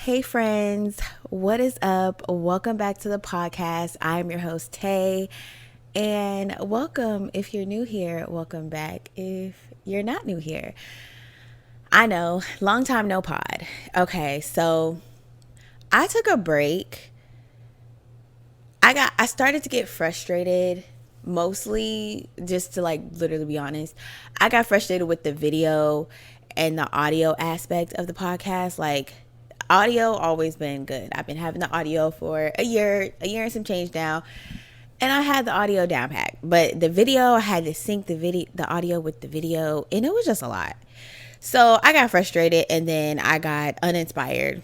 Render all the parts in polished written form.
Hey friends, what is up? Welcome back to the podcast. I'm your host Tay, and welcome if you're new here. Welcome back if you're not new here. I know, long time no pod. Okay, so I took a break. I started to get frustrated, mostly just to literally be honest. I got frustrated with the video and the audio aspect of the podcast. Like, audio always been good. I've been having the audio for a year and some change now, and I had the audio down pat. But the video, I had to sync the audio with the video, and it was just a lot. So I got frustrated, and then I got unmotivated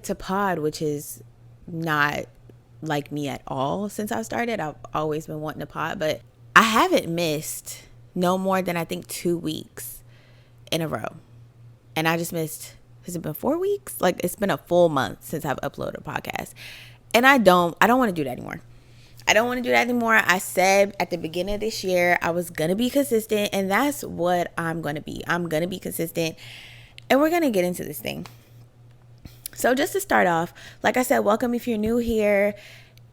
to pod, which is not like me at all. Since I started, I've always been wanting to pod, but I haven't missed no more than I think 2 weeks in a row. And I just missed, has it been 4 weeks? Like, it's been a full month since I've uploaded a podcast. And I don't want to do that anymore. I said at the beginning of this year I was going to be consistent, and that's what I'm going to be. I'm going to be consistent, and we're going to get into this thing. So just to start off, like I said, welcome if you're new here.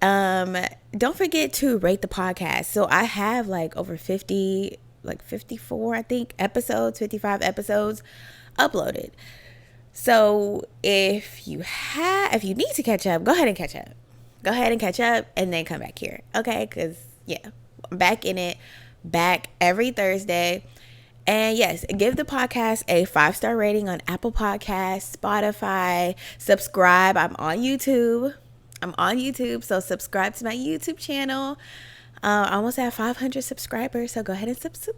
Don't forget to rate the podcast. So I have over 50, 54, I think, episodes, 55 episodes uploaded. So if you need to catch up, go ahead and catch up and then come back here. Okay. Cause I'm back in it, back every Thursday. And yes, give the podcast a 5-star rating on Apple Podcasts, Spotify, subscribe. I'm on YouTube. So subscribe to my YouTube channel. I almost have 500 subscribers. So go ahead and subscribe,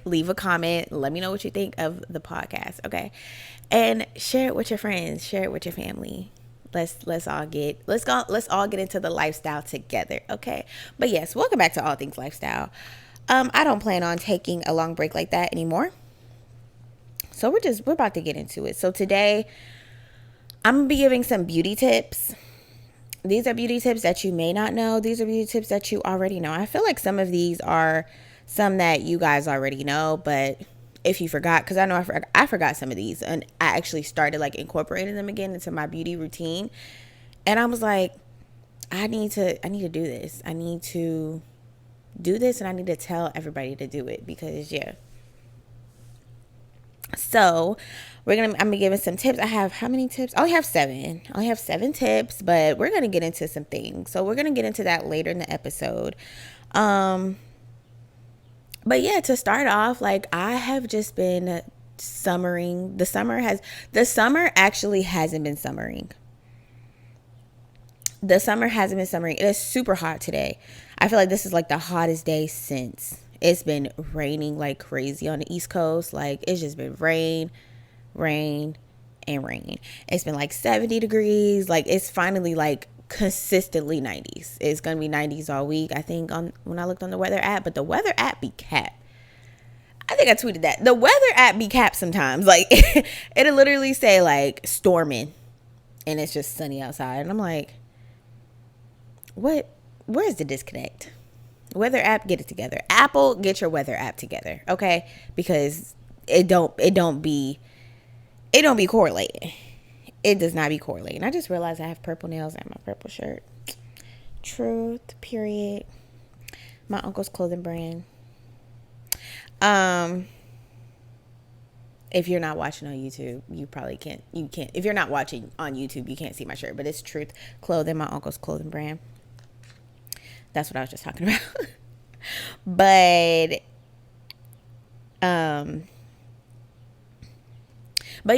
leave a comment. Let me know what you think of the podcast. Okay. And share it with your friends, share it with your family. Let's all get into the lifestyle together. Okay. But yes, welcome back to All Things Lifestyle. I don't plan on taking a long break like that anymore. So we're about to get into it. So today I'm going to be giving some beauty tips. These are beauty tips that you may not know. These are beauty tips that you already know. I feel like some of these are some that you guys already know, but if you forgot, because I know I forgot some of these, and I actually started incorporating them again into my beauty routine. And I was like, I need to do this. I need to do this, and I need to tell everybody to do it because So I'm gonna give some tips. I have how many tips? I only have 7 tips, but we're gonna get into some things. So we're gonna get into that later in the episode. But yeah, to start off, I have just been summering. The summer actually hasn't been summering. It is super hot today. I feel like this is the hottest day since. It's been raining like crazy on the East Coast. It's just been rain, and rain. It's been 70 degrees. It's finally consistently 90s. It's gonna be 90s all week, I think, when I looked on the weather app. But the weather app be capped. I think I tweeted that. The weather app be capped sometimes. It'll literally say storming, and it's just sunny outside. And I'm like, what? Where's the disconnect? Weather app, get it together. Apple, get your weather app together, okay? Because it don't be correlating. It does not be correlating. I just realized I have purple nails and my purple shirt. Truth, period. My uncle's clothing brand. If you're not watching on YouTube, you probably can't. You can't. If you're not watching on YouTube, you can't see my shirt. But it's Truth Clothing, my uncle's clothing brand. That's what I was just talking about. But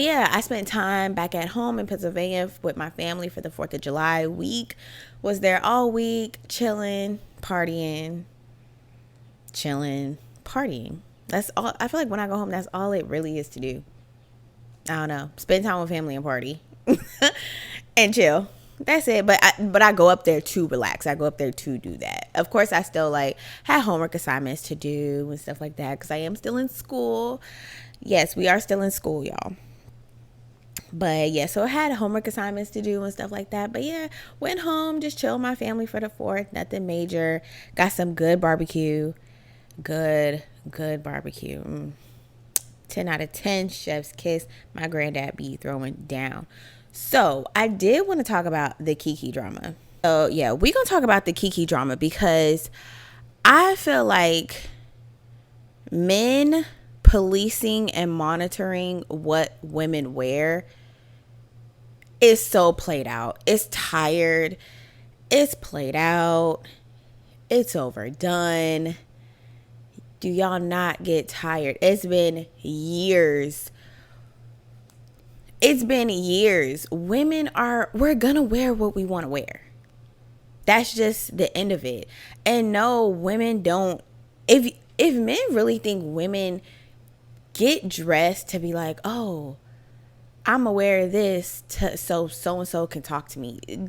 yeah, I spent time back at home in Pennsylvania with my family for the 4th of July week. Was there all week, chilling, partying. That's all. I feel like when I go home, that's all it really is to do. I don't know. Spend time with family and party and chill. That's it. But I go up there to relax. I go up there to do that. Of course, I still had homework assignments to do and stuff like that because I am still in school. Yes, we are still in school, y'all. But yeah, so I had homework assignments to do and stuff like that. But yeah, went home, just chilled with my family for the 4th. Nothing major. Got some good barbecue. Good barbecue. 10 out of 10. Chef's kiss. My granddad be throwing down. So I did want to talk about the KeKe drama. So yeah, we're going to talk about the KeKe drama because I feel like men policing and monitoring what women wear is so played out. It's tired. It's played out. It's overdone. Do y'all not get tired? It's been years. It's been years. We're gonna wear what we want to wear. That's just the end of it. And no, women don't. If men really think women get dressed to be like, oh, I'm gonna wear this so and so can talk to me. It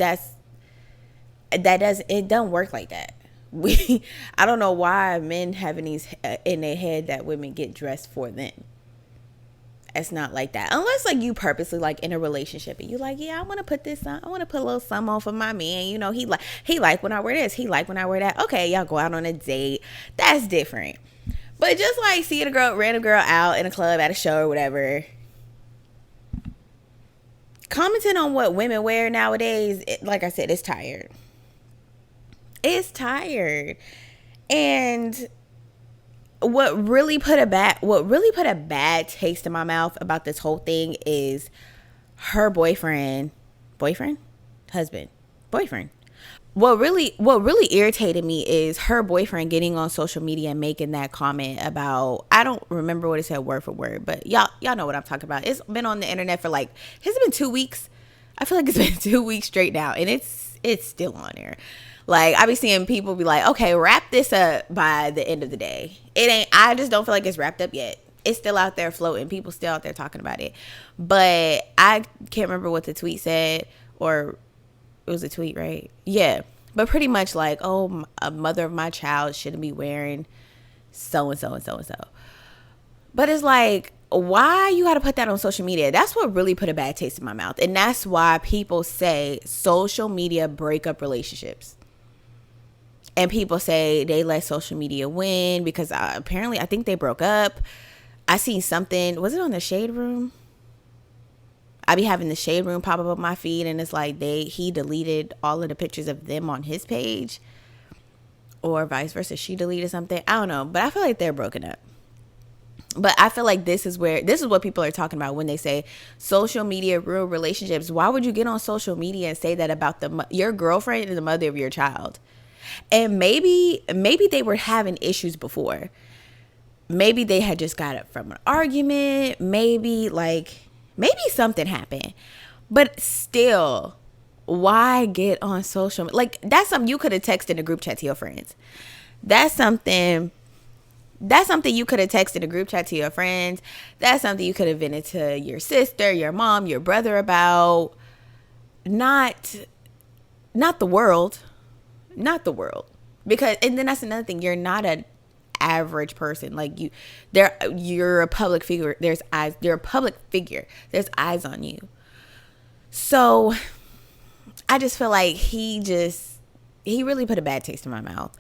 don't work like that. I don't know why men having these in their head that women get dressed for them. It's not like that, unless like you purposely like in a relationship and you like, yeah, I want to put this on. I want to put a little something on for my man. You know, he like when I wear this. He like when I wear that. Okay, y'all go out on a date. That's different. But just like seeing a random girl out in a club, at a show or whatever, commenting on what women wear nowadays, like I said, it's tired. It's tired. And what really put a bad taste in my mouth about this whole thing is her boyfriend. What really irritated me is her boyfriend getting on social media and making that comment about, I don't remember what it said word for word, but y'all know what I'm talking about. It's been on the internet for like, has it been 2 weeks? I feel like it's been 2 weeks straight now, and it's still on there. Like, I be seeing people be like, okay, wrap this up by the end of the day. I just don't feel like it's wrapped up yet. It's still out there floating. People still out there talking about it. But I can't remember what the tweet said, or it was a tweet, right? Yeah. But pretty much like, oh, a mother of my child shouldn't be wearing so and so and so and so. But it's like, why you got to put that on social media? That's what really put a bad taste in my mouth. And that's why people say social media break up relationships. And people say they let social media win because apparently I think they broke up. I seen something. Was it on the Shade Room? I be having the Shade Room pop up on my feed, and it's like he deleted all of the pictures of them on his page, or vice versa. She deleted something. I don't know, but I feel like they're broken up. But I feel like this is what people are talking about when they say social media ruin relationships. Why would you get on social media and say that about your girlfriend and the mother of your child? And maybe they were having issues before. Maybe they had just got it from an argument. Maybe something happened. But still, why get on social media? Like, that's something you could have texted in a group chat to your friends. That's something you could have texted in a group chat to your friends. That's something you could have vented to your sister, your mom, your brother about. Not the world. Not the world. Because, and then that's another thing, you're not an average person. Like, you're a public figure. You're a public figure. There's eyes on you. So I just feel like he really put a bad taste in my mouth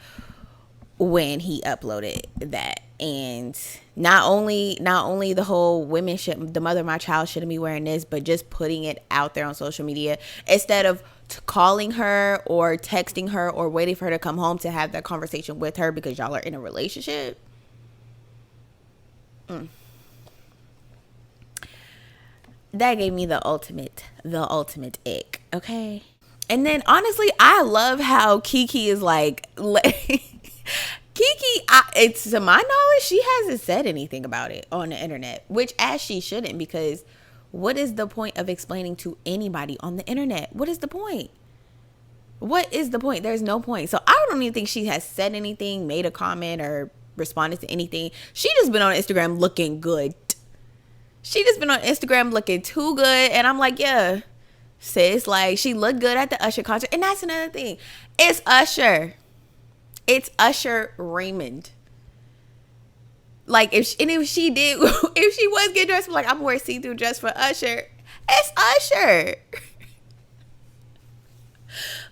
when he uploaded that. And not only the whole the mother of my child shouldn't be wearing this, but just putting it out there on social media instead of calling her or texting her or waiting for her to come home to have that conversation with her because y'all are in a relationship. That gave me the ultimate ick. Okay. And then honestly, I love how KeKe is like KeKe, it's to my knowledge, she hasn't said anything about it on the internet, which as she shouldn't, because what is the point of explaining to anybody on the internet? What is the point? What is the point? There's no point. So I don't even think she has said anything, made a comment, or responded to anything. She just been on Instagram looking good. She just been on Instagram looking too good. And I'm like, yeah, sis, like, she looked good at the Usher concert. And that's another thing. It's Usher. It's Usher Raymond. Like, if she was getting dressed, like, I'm gonna wear a see-through dress for Usher. It's Usher.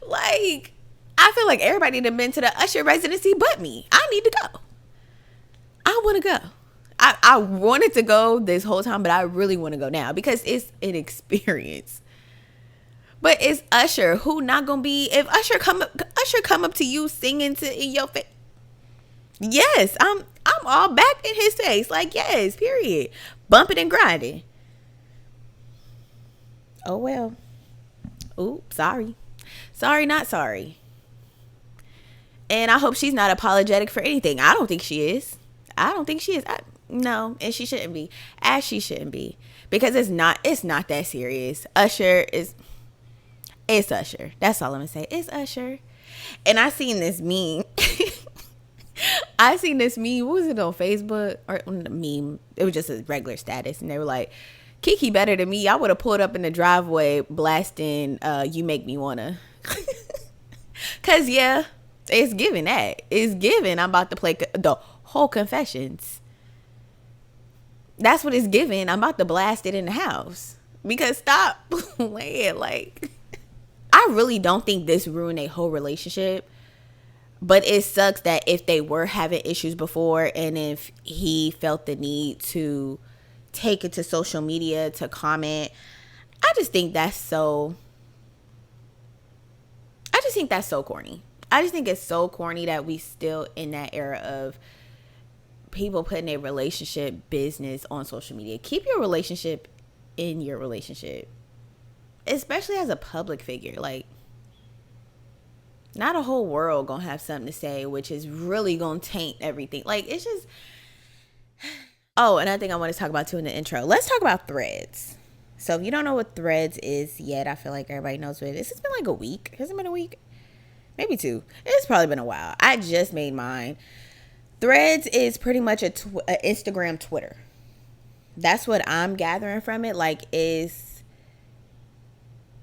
Like, I feel like everybody that been to the Usher residency but me. I need to go. I want to go. I wanted to go this whole time, but I really want to go now because it's an experience. But it's Usher who not gonna be if Usher come up to you singing in your face. Yes, I'm all back in his face. Like, yes, period. Bumping and grinding. Oh well. Ooh, sorry. Sorry, not sorry. And I hope she's not apologetic for anything. I don't think she is. I don't think she is. No, and she shouldn't be. As she shouldn't be. Because it's not that serious. It's Usher. That's all I'm gonna say. It's Usher. And I seen this meme. I seen this meme. What was it on Facebook? Or meme. It was just a regular status. And they were like, KeKe better than me. I would have pulled up in the driveway blasting You Make Me Wanna. Cause yeah, it's giving that. It's giving I'm about to play the whole Confessions. That's what it's giving. I'm about to blast it in the house. Because stop playing. Like, I really don't think this ruined a whole relationship. But it sucks that if they were having issues before and if he felt the need to take it to social media to comment, I just think that's so corny. I just think it's so corny that we still in that era of people putting a relationship business on social media. Keep your relationship in your relationship, especially as a public figure. Like, not a whole world gonna have something to say, which is really gonna taint everything. Like, it's just. Oh, another thing I want to talk about too in the intro. Let's talk about Threads. So if you don't know what Threads is yet, I feel like everybody knows what it is. It's been like a week. Has it been a week? Maybe 2. It's probably been a while. I just made mine. Threads is pretty much a Instagram Twitter. That's what I'm gathering from it. Like, it's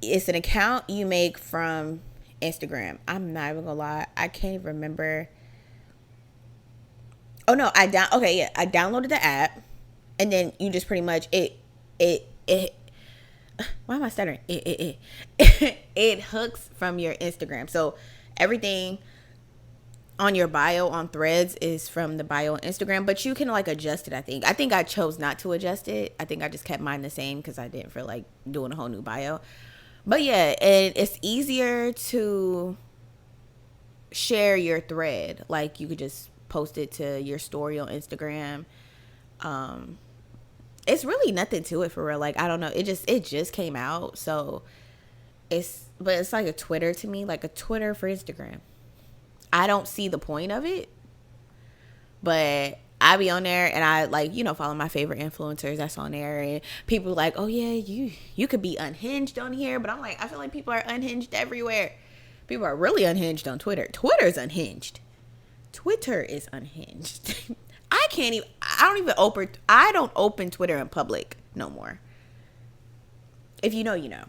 an account you make from Instagram. I'm not even gonna lie. I can't even remember. Oh no, I downloaded the app, and then you just pretty much it. Why am I stuttering? It hooks from your Instagram. So everything on your bio on Threads is from the bio on Instagram, but you can like adjust it. I think I chose not to adjust it. I think I just kept mine the same because I didn't feel like doing a whole new bio. But yeah, and it's easier to share your thread. Like, you could just post it to your story on Instagram. It's really nothing to it for real. Like, I don't know. It just came out. So it's like a Twitter to me, like a Twitter for Instagram. I don't see the point of it, but I be on there and I like, follow my favorite influencers that's on there, and people are like, oh yeah, you could be unhinged on here. But I'm like, I feel like people are unhinged everywhere. People are really unhinged on Twitter. Twitter is unhinged. I don't open Twitter in public no more. If you know, you know.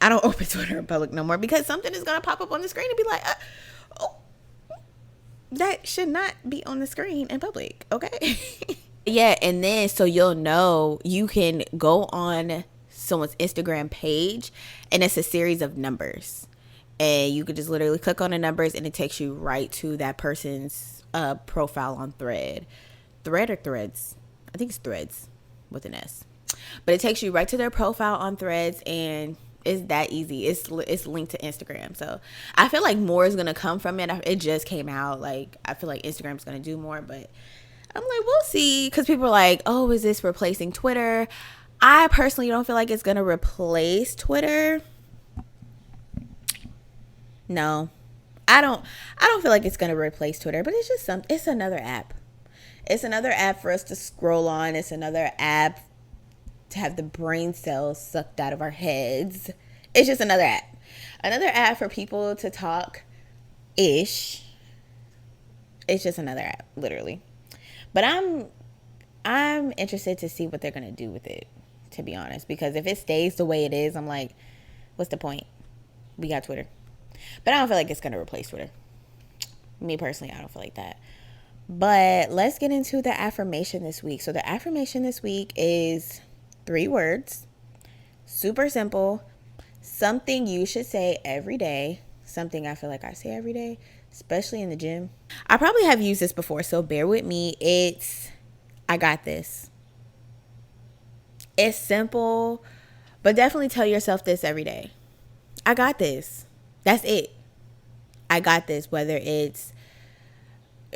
I don't open Twitter in public no more because something is going to pop up on the screen and be like, oh, that should not be on the screen in public. Okay. Yeah. And then, so you'll know, you can go on someone's Instagram page and it's a series of numbers. And you could just literally click on the numbers and it takes you right to that person's profile on Thread or Threads. I think it's Threads with an S. But it takes you right to their profile on Threads, and it's that easy. It's linked to Instagram. So I feel like more is going to come from it. It just came out. Like, I feel like Instagram's going to do more, but I'm like, we'll see. Because people are like, oh, is this replacing Twitter? I personally don't feel like it's going to replace Twitter. No, I don't feel like it's going to replace Twitter, but it's just it's another app. It's another app for us to scroll on. It's another app to have the brain cells sucked out of our heads. It's just another app. Another app for people to talk-ish. It's just another app, literally. But I'm interested to see what they're going to do with it, to be honest. Because if it stays the way it is, I'm like, what's the point? We got Twitter. But I don't feel like it's going to replace Twitter. Me personally, I don't feel like that. But let's get into the affirmation this week. So the affirmation this week is 3 words. Super simple. Something you should say every day. Something I feel like I say every day, especially in the gym. I probably have used this before, so bear with me. It's I got this. It's simple, but definitely tell yourself this every day. I got this. That's it. I got this. Whether it's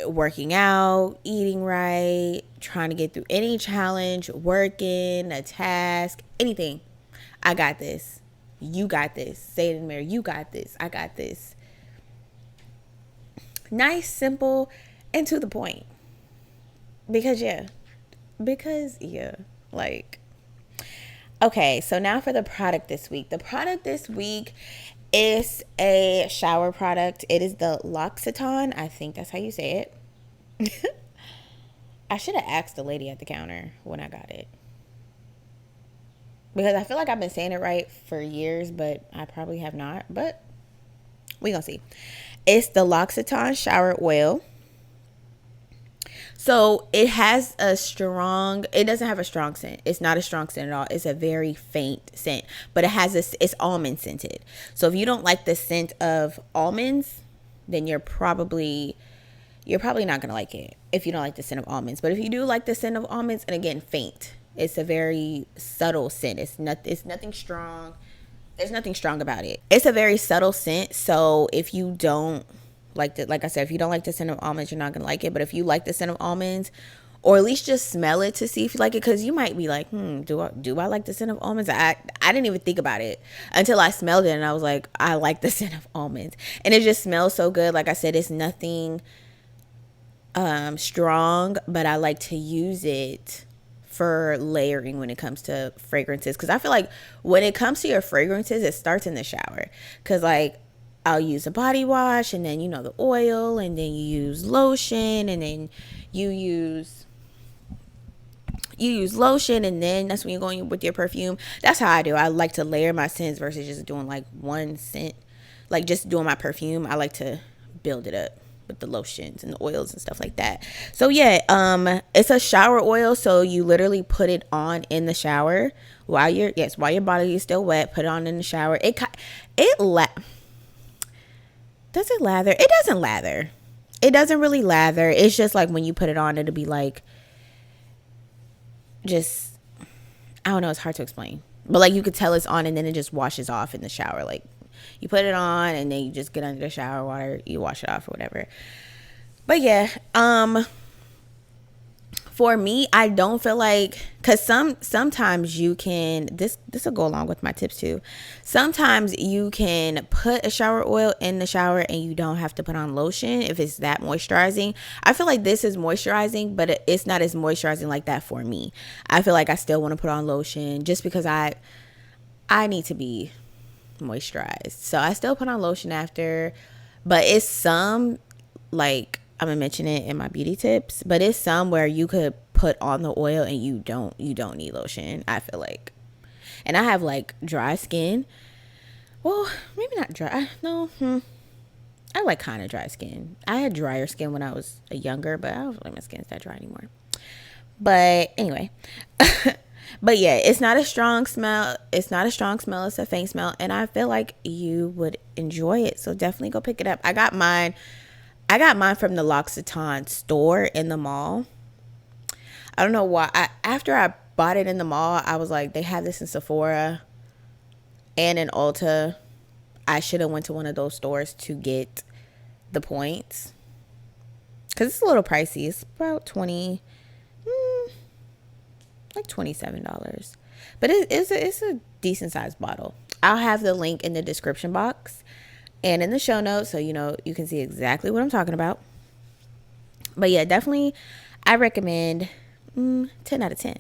working out, eating right, trying to get through any challenge, working, a task, anything. I got this. You got this. Say it in the mirror. You got this. I got this. Nice, simple, and to the point. Because like, okay, so now for the product this week. The product this week is a shower product. It is the L'Occitane. I think that's how you say it. I should have asked the lady at the counter when I got it, because I feel like I've been saying it right for years, but I probably have not. But we gonna see. It's the L'Occitane shower oil. So it has it doesn't have a strong scent. It's not a strong scent at all. It's a very faint scent, but it's almond scented. So if you don't like the scent of almonds, then you're probably not going to like it if you don't like the scent of almonds. But if you do like the scent of almonds, and again, faint, it's a very subtle scent. It's nothing strong. There's nothing strong about it. It's a very subtle scent. So if you don't like I said, if you don't like the scent of almonds, you're not gonna like it. But if you like the scent of almonds, or at least just smell it to see if you like it, because you might be like, do I like the scent of almonds? I didn't even think about it until I smelled it, and I was like, I like the scent of almonds, and it just smells so good. Like I said, it's nothing strong, but I like to use it for layering when it comes to fragrances, because I feel like when it comes to your fragrances, it starts in the shower. Because like, I'll use a body wash, and then the oil, and then you use lotion, and then you use lotion, and then that's when you're going with your perfume. That's how I do. I like to layer my scents versus just doing like one scent. Like just doing my perfume, I like to build it up with the lotions and the oils and stuff like that. So yeah, it's a shower oil, so you literally put it on in the shower while your body is still wet. Put it on in the shower. Does it lather? It doesn't lather. It doesn't really lather. It's just like when you put it on, it'll be like, just, I don't know. It's hard to explain. But like you could tell it's on, and then it just washes off in the shower. Like you put it on, and then you just get under the shower water, you wash it off or whatever. But yeah, for me, I don't feel like, because sometimes you can, this will go along with my tips too. Sometimes you can put a shower oil in the shower and you don't have to put on lotion if it's that moisturizing. I feel like this is moisturizing, but it's not as moisturizing like that for me. I feel like I still want to put on lotion just because I need to be moisturized. So I still put on lotion after, but it's some, like, I'm gonna mention it in my beauty tips, but it's some where you could put on the oil and you don't need lotion, I feel like. And I have like dry skin. Well, maybe not dry. No, I like kind of dry skin. I had drier skin when I was younger, but I don't feel like my skin's that dry anymore. But anyway, but yeah, it's not a strong smell. It's a faint smell, and I feel like you would enjoy it. So definitely go pick it up. I got mine from the L'Occitane store in the mall. I don't know why. After I bought it in the mall, I was like, they have this in Sephora and in Ulta. I should have went to one of those stores to get the points, because it's a little pricey. It's about $27. But it's a decent sized bottle. I'll have the link in the description box and in the show notes, so you can see exactly what I'm talking about. But yeah, definitely I recommend 10 out of 10.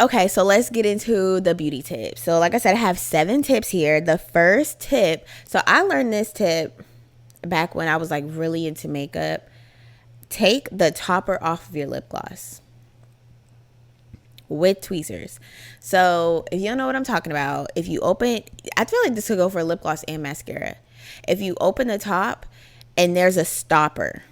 Okay, so let's get into the beauty tips. So like I said, I have 7 tips here. The first tip, so I learned this tip back when I was like really into makeup. Take the topper off of your lip gloss with tweezers. So if you don't know what I'm talking about, if you open, I feel like this could go for lip gloss and mascara. If you open the top and there's a stopper,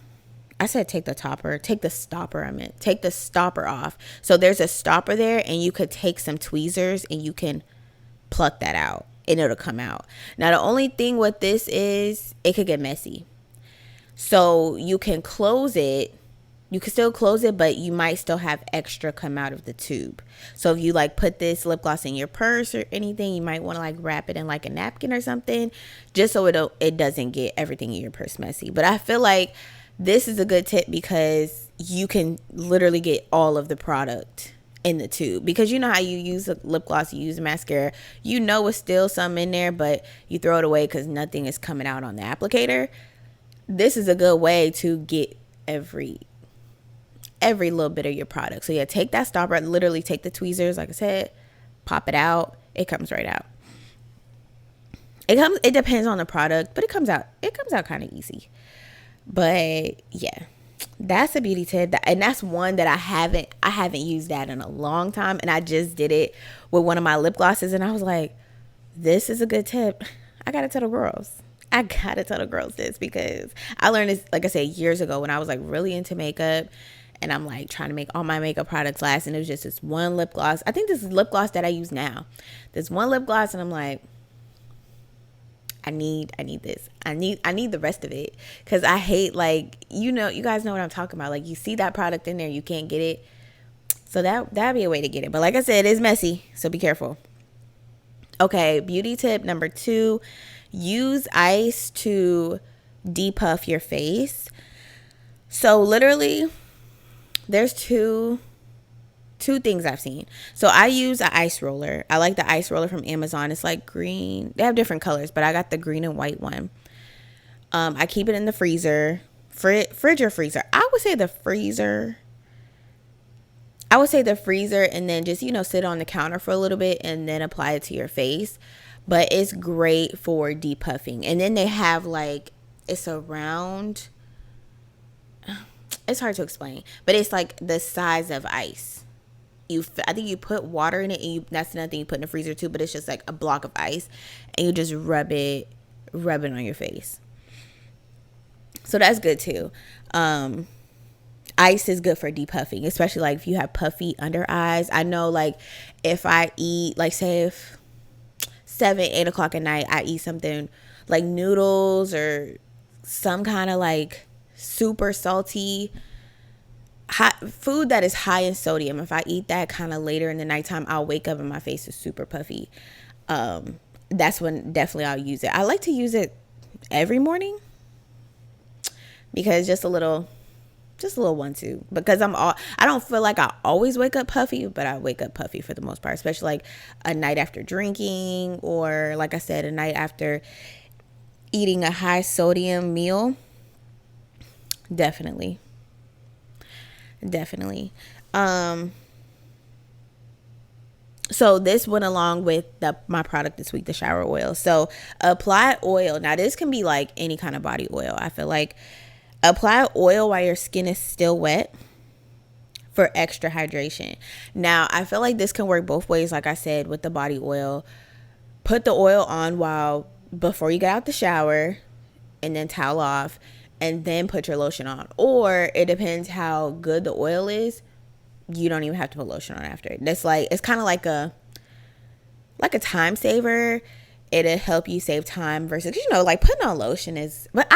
I said take the stopper take the stopper off. So there's a stopper there, and you could take some tweezers and you can pluck that out and it'll come out. Now the only thing with this is it could get messy. So you can close it You can still close it, but you might still have extra come out of the tube. So if you like put this lip gloss in your purse or anything, you might want to like wrap it in like a napkin or something, just so it doesn't get everything in your purse messy. But I feel like this is a good tip because you can literally get all of the product in the tube, because you know how you use a lip gloss, you use a mascara, you know it's still some in there, but you throw it away because nothing is coming out on the applicator. This is a good way to get every little bit of your product. So yeah, take that stopper, literally take the tweezers, like I said, pop it out, it comes right out. It depends on the product, but it comes out kind of easy. But yeah, that's a beauty tip, and that's one that I haven't used that in a long time, and I just did it with one of my lip glosses, and I was like, this is a good tip. I gotta tell the girls this, because I learned this, like I said, years ago when I was like really into makeup, and I'm like trying to make all my makeup products last, and it was just this one lip gloss. I think this is lip gloss that I use now. This one lip gloss, and I'm like, I need this. I need the rest of it, because I hate, like, you guys know what I'm talking about. Like, you see that product in there, you can't get it. So that'd be a way to get it. But like I said, it's messy, so be careful. Okay, beauty tip number 2, use ice to depuff your face. So literally, there's two things I've seen. So I use an ice roller. I like the ice roller from Amazon. It's like green. They have different colors, but I got the green and white one. I keep it in the freezer. Fridge or freezer? I would say the freezer. And then just, sit on the counter for a little bit and then apply it to your face. But it's great for depuffing. And then they have like, it's a round, it's hard to explain, but it's like the size of ice. I think you put water in it, and that's another thing you put in the freezer too, but it's just like a block of ice, and you just rub it on your face. So that's good too. Ice is good for depuffing, especially like if you have puffy under eyes. I know, like, if I eat, like, say if 7-8 o'clock at night, I eat something like noodles or some kind of like super salty hot food that is high in sodium. If I eat that kind of later in the nighttime, I'll wake up and my face is super puffy. That's when definitely I'll use it. I like to use it every morning, because just a little 1-2, because I don't feel like I always wake up puffy, but I wake up puffy for the most part, especially like a night after drinking, or like I said, a night after eating a high sodium meal. Definitely. So this went along with my product this week, the shower oil. So apply oil. Now this can be like any kind of body oil. I feel like apply oil while your skin is still wet for extra hydration. Now I feel like this can work both ways. Like I said, with the body oil, put the oil on before you get out the shower, and then towel off, and then put your lotion on. Or it depends how good the oil is, you don't even have to put lotion on after. It's kind of like a time saver. It'll help you save time versus, like putting on lotion is, but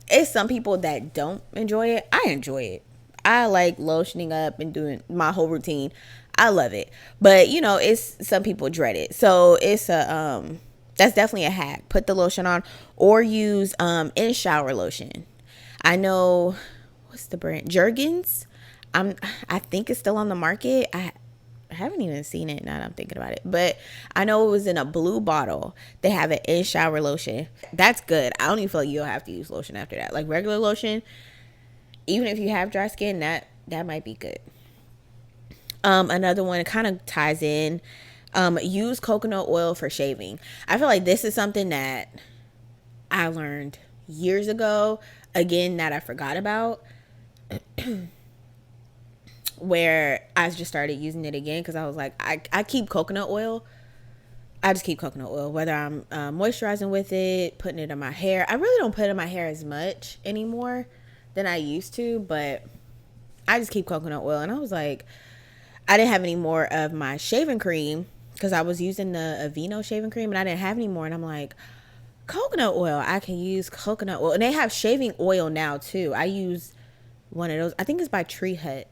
it's some people that don't enjoy it. I enjoy it. I like lotioning up and doing my whole routine. I love it. But it's, some people dread it. So it's that's definitely a hack. Put the lotion on, or use in shower lotion. I know, what's the brand? Jergens. I think it's still on the market. I haven't even seen it now that I'm thinking about it, but I know it was in a blue bottle. They have an in shower lotion. That's good. I don't even feel like you'll have to use lotion after that. Like regular lotion, even if you have dry skin, that might be good. Another one, it kind of ties in. Use coconut oil for shaving. I feel like this is something that I learned years ago, again, that I forgot about. Where I just started using it again, because I was like, I keep coconut oil. I just keep coconut oil, whether I'm moisturizing with it, putting it in my hair. I really don't put it in my hair as much anymore than I used to, but I just keep coconut oil. And I was like, I didn't have any more of my shaving cream, because I was using the Aveeno shaving cream, and I didn't have any more. And I'm like, coconut oil, I can use coconut oil. And they have shaving oil now too. I use one of those. I think it's by Tree Hut.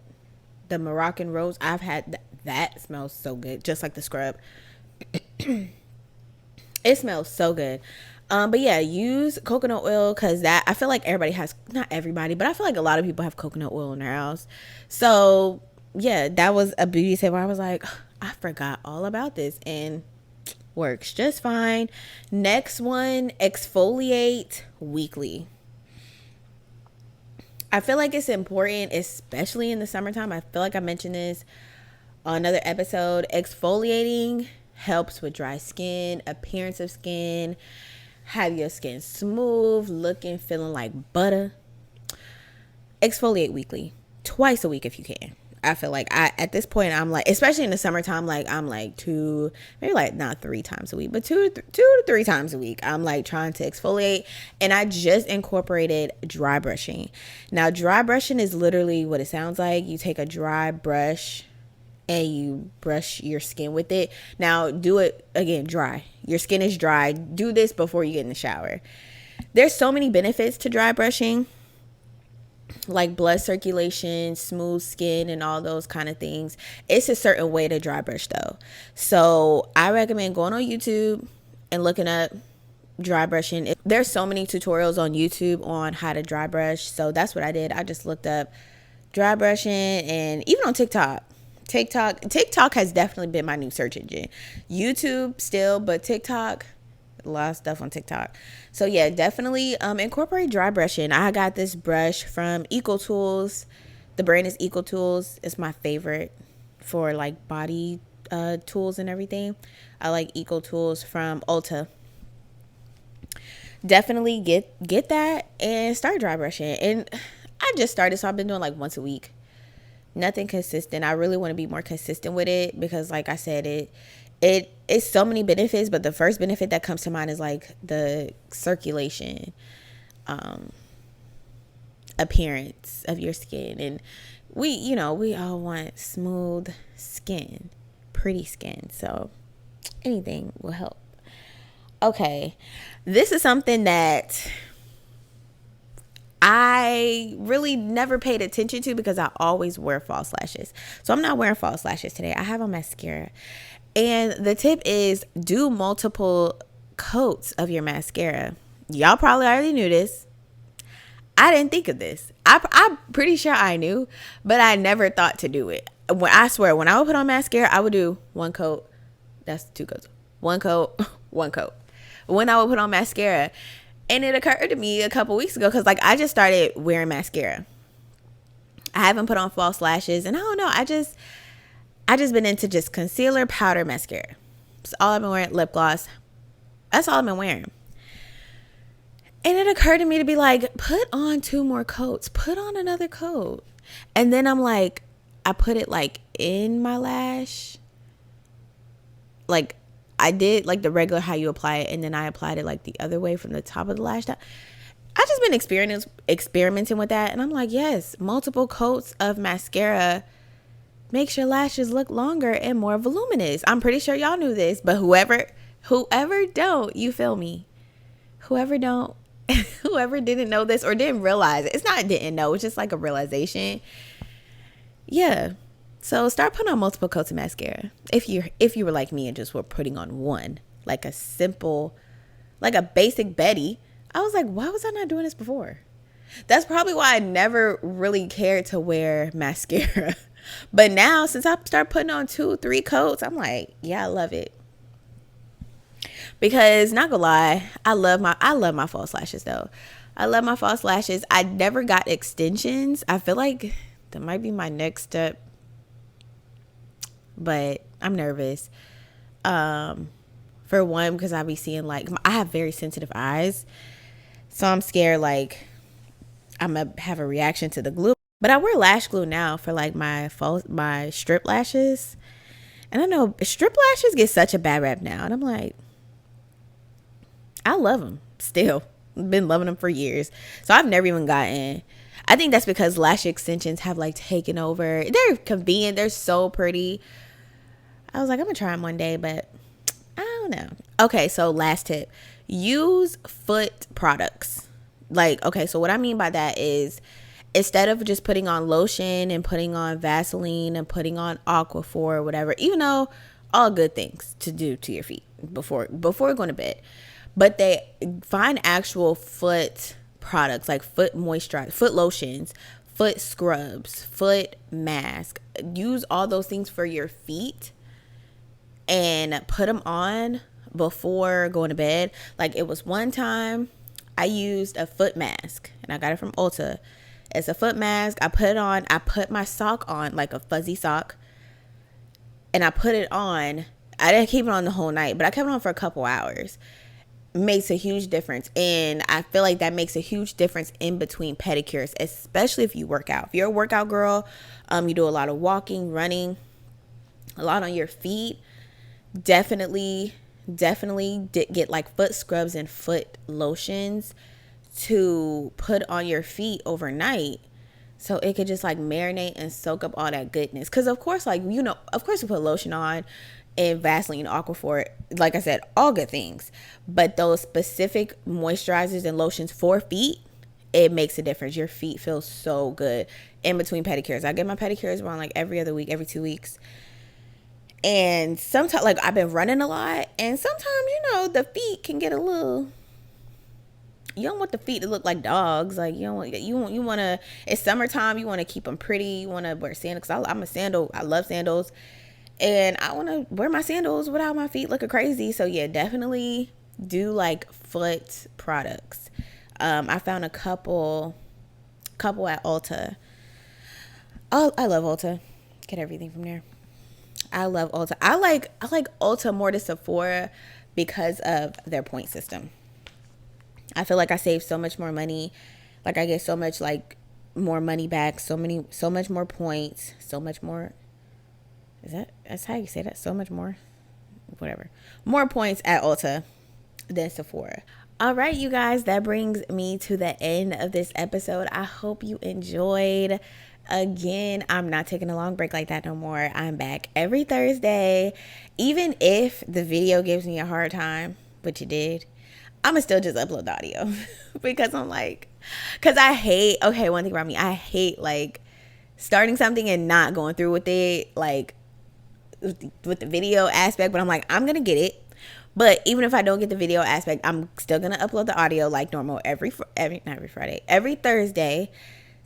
The Moroccan Rose. I've had that smells so good, just like the scrub. It smells so good. But yeah, use coconut oil because that I feel like everybody has, not everybody, but I feel like a lot of people have coconut oil in their house. So yeah, that was a beauty tip where I was like, I forgot all about this and works just fine. Next one, exfoliate weekly. I feel like it's important, especially in the summertime. I feel like I mentioned this on another episode. Exfoliating helps with dry skin, appearance of skin, have your skin smooth, looking, feeling like butter. Exfoliate weekly, twice a week if you can. I feel like at this point I'm like, especially in the summertime, like I'm like two, maybe like not 3 times a week, but two to 3 times a week. I'm like trying to exfoliate, and I just incorporated dry brushing. Now, dry brushing is literally what it sounds like. You take a dry brush and you brush your skin with it. Now, do it again dry. Your skin is dry. Do this before you get in the shower. There's so many benefits to dry brushing, like blood circulation, smooth skin, and all those kind of things. It's a certain way to dry brush though. So I recommend going on YouTube and looking up dry brushing. There's so many tutorials on YouTube on how to dry brush. So that's what I did. I just looked up dry brushing, and even on TikTok has definitely been my new search engine. YouTube still, but TikTok, a lot of stuff on TikTok. So yeah, definitely incorporate dry brushing. I got this brush from Eco Tools. The brand is Eco Tools. It's my favorite for like body tools and everything. I like Eco Tools from Ulta. Definitely get that and start dry brushing. And I just started, so I've been doing like once a week. Nothing consistent. I really want to be more consistent with it because, like I said, it's so many benefits, but the first benefit that comes to mind is like the circulation, appearance of your skin. And we all want smooth skin, pretty skin. So anything will help. Okay. This is something that I really never paid attention to because I always wear false lashes. So I'm not wearing false lashes today. I have on mascara. And the tip is do multiple coats of your mascara. Y'all probably already knew this. I didn't think of this. I'm pretty sure I knew, but I never thought to do it. I swear, when I would put on mascara, I would do 1 coat. That's 2 coats. 1 coat, 1 coat. When I would put on mascara. And it occurred to me a couple weeks ago because, like, I just started wearing mascara. I haven't put on false lashes, and I don't know. I just been into just concealer, powder, mascara. That's all I've been wearing. Lip gloss. That's all I've been wearing. And it occurred to me to be like, put on 2 more coats. Put on another coat. And then I'm like, I put it like in my lash. Like, I did like the regular how you apply it, and then I applied it like the other way from the top of the lash. I just been experimenting with that, and I'm like, yes, multiple coats of mascara makes your lashes look longer and more voluminous. I'm pretty sure y'all knew this, but whoever don't, you feel me? Whoever didn't know this or didn't realize it. It's not didn't know, it's just like a realization. Yeah. So start putting on multiple coats of mascara. If you were like me and just were putting on one, like a simple, like a basic Betty, I was like, why was I not doing this before? That's probably why I never really cared to wear mascara. But now, since I start putting on 2-3 coats, I'm like, yeah, I love it. Because not gonna lie, I love my false lashes though. I love my false lashes. I never got extensions. I feel like that might be my next step, but I'm nervous. For one, because I be seeing like, I have very sensitive eyes, so I'm scared like I'm gonna have a reaction to the glue. But I wear lash glue now for like my strip lashes, and I know strip lashes get such a bad rap now, and I'm like, I love them still. I've been loving them for years, so I've never even gotten. I think that's because lash extensions have like taken over. They're convenient. They're so pretty. I was like, I'm gonna try them one day, but I don't know. Okay, so last tip. Use foot products. Like, okay, so what I mean by that is instead of just putting on lotion and putting on Vaseline and putting on Aquaphor or whatever, even though all good things to do to your feet before going to bed, but they find actual foot products like foot moisturizer, foot lotions, foot scrubs, foot mask. Use all those things for your feet and put them on before going to bed. Like, it was one time I used a foot mask and I got it from Ulta. It's a foot mask. I put it on. I put my sock on, like a fuzzy sock, and I put it on. I didn't keep it on the whole night, but I kept it on for a couple hours. Makes a huge difference. And I feel like that makes a huge difference in between pedicures, especially if you work out. If you're a workout girl, you do a lot of walking, running, a lot on your feet, definitely get like foot scrubs and foot lotions to put on your feet overnight, so it could just like marinate and soak up all that goodness. Because of course, like, you know, of course we put lotion on and Vaseline, Aquaphor, like I said, all good things, but those specific moisturizers and lotions for feet, it makes a difference. Your feet feel so good in between pedicures. I get my pedicures around like every other week, every 2 weeks. And sometimes, like, I've been running a lot, and sometimes, you know, the feet can get a little, you don't want the feet to look like dogs. Like, you want to, it's summertime, you want to keep them pretty. You want to wear sandals, because I love sandals, and I want to wear my sandals without my feet looking crazy. So yeah, definitely do like foot products. I found a couple at Ulta. Oh, I love Ulta. Get everything from there. I love Ulta. I like Ulta more than Sephora because of their point system. I feel like I save so much more money. Like, I get so much like more money back, so much more points, so much more. That's how you say that? So much more, whatever. More points at Ulta than Sephora. All right, you guys, that brings me to the end of this episode. I hope you enjoyed. Again, I'm not taking a long break like that no more. I'm back every Thursday. Even if the video gives me a hard time, which it did, I'ma still just upload the audio because one thing about me, I hate like starting something and not going through with it, like with the video aspect, but I'm like, I'm gonna get it. But even if I don't get the video aspect, I'm still gonna upload the audio like normal every Thursday.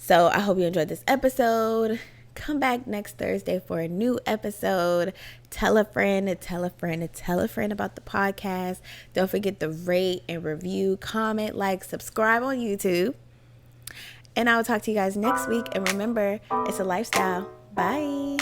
So I hope you enjoyed this episode. Come back next Thursday for a new episode. Tell a friend about the podcast. Don't forget to rate and review, comment, like, subscribe on YouTube. And I will talk to you guys next week. And remember, it's a lifestyle. Bye.